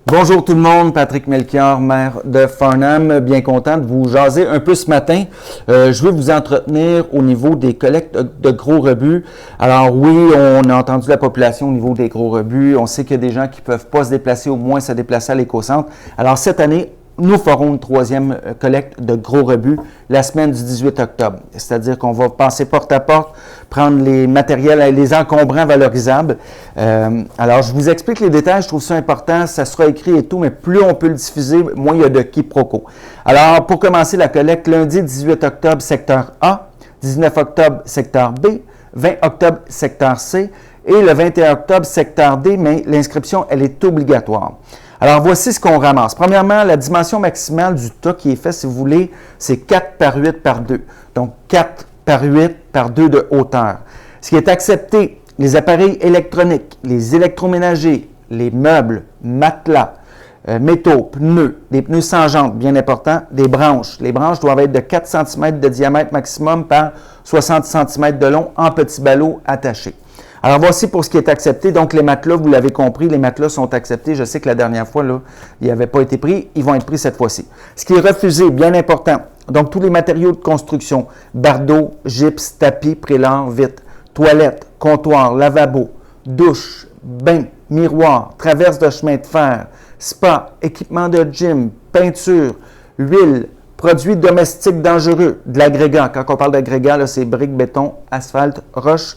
Bonjour tout le monde, Patrick Melchior, maire de Farnham. Bien content de vous jaser un peu ce matin. Je veux vous entretenir au niveau des collectes de gros rebuts. Alors oui, on a entendu la population au niveau des gros rebuts. On sait qu'il y a des gens qui ne peuvent pas se déplacer, au moins se déplacer à l'éco-centre. Alors cette année, nous ferons une troisième collecte de gros rebuts la semaine du 18 octobre. C'est-à-dire qu'on va passer porte à porte, prendre les matériels, les encombrants valorisables. Alors, je vous explique les détails, je trouve ça important, ça sera écrit et tout, mais plus on peut le diffuser, moins il y a de quiproquos. Alors, pour commencer la collecte, lundi 18 octobre, secteur A, 19 octobre, secteur B, 20 octobre, secteur C, et le 21 octobre, secteur D, mais l'inscription, elle est obligatoire. Alors, voici ce qu'on ramasse. Premièrement, la dimension maximale du tas qui est fait, si vous voulez, c'est 4 par 8 par 2. Donc, 4 par 8 par 2 de hauteur. Ce qui est accepté, les appareils électroniques, les électroménagers, les meubles, matelas, métaux, pneus, des pneus sans jantes, bien important, des branches. Les branches doivent être de 4 cm de diamètre maximum par 60 cm de long en petits ballots attachés. Alors, voici pour ce qui est accepté. Donc, les matelas, vous l'avez compris, les matelas sont acceptés. Je sais que la dernière fois, là, ils n'avaient pas été pris. Ils vont être pris cette fois-ci. Ce qui est refusé, bien important. Donc, tous les matériaux de construction, bardeaux, gypse, tapis, prélat, vitres, toilettes, comptoirs, lavabo, douche, bain, miroir, traverse de chemin de fer, spa, équipement de gym, peinture, huile, produits domestiques dangereux, de l'agrégat. Quand on parle d'agrégat, c'est briques, béton, asphalte, roche,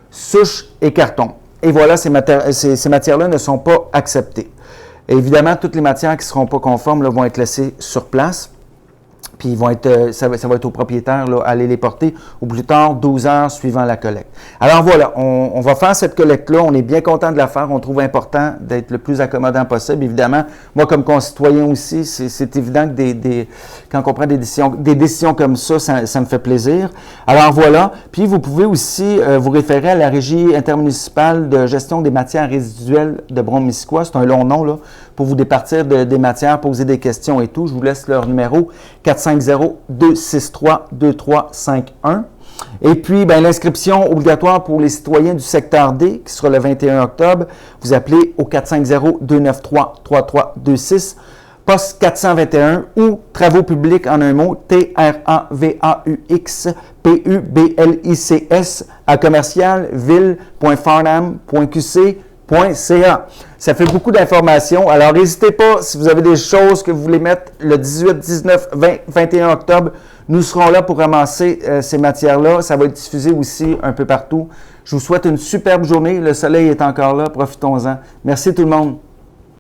souche et carton. Et voilà, ces matières-là ne sont pas acceptées. Et évidemment, toutes les matières qui ne seront pas conformes là, vont être laissées sur place. Puis ils vont être, ça va être au propriétaire là, à aller les porter au plus tard 12 heures suivant la collecte. Alors voilà, on va faire cette collecte-là. On est bien content de la faire. On trouve important d'être le plus accommodant possible. Évidemment, moi comme concitoyen aussi, c'est évident que quand on prend des décisions comme ça, ça me fait plaisir. Alors voilà. Puis vous pouvez aussi vous référer à la Régie intermunicipale de gestion des matières résiduelles de Brome-Missisquoi. C'est un long nom là, pour vous départir des matières, poser des questions et tout. Je vous laisse leur numéro 450-263-2351. Et puis, l'inscription obligatoire pour les citoyens du secteur D, qui sera le 21 octobre, vous appelez au 450-293-3326, poste 421 ou travaux publics en un mot, TRAVAUX-PUBLICS à commercial ville.farnham.qc.ca. Ça fait beaucoup d'informations. Alors, n'hésitez pas, si vous avez des choses que vous voulez mettre le 18, 19, 20, 21 octobre, nous serons là pour ramasser ces matières-là. Ça va être diffusé aussi un peu partout. Je vous souhaite une superbe journée. Le soleil est encore là. Profitons-en. Merci tout le monde.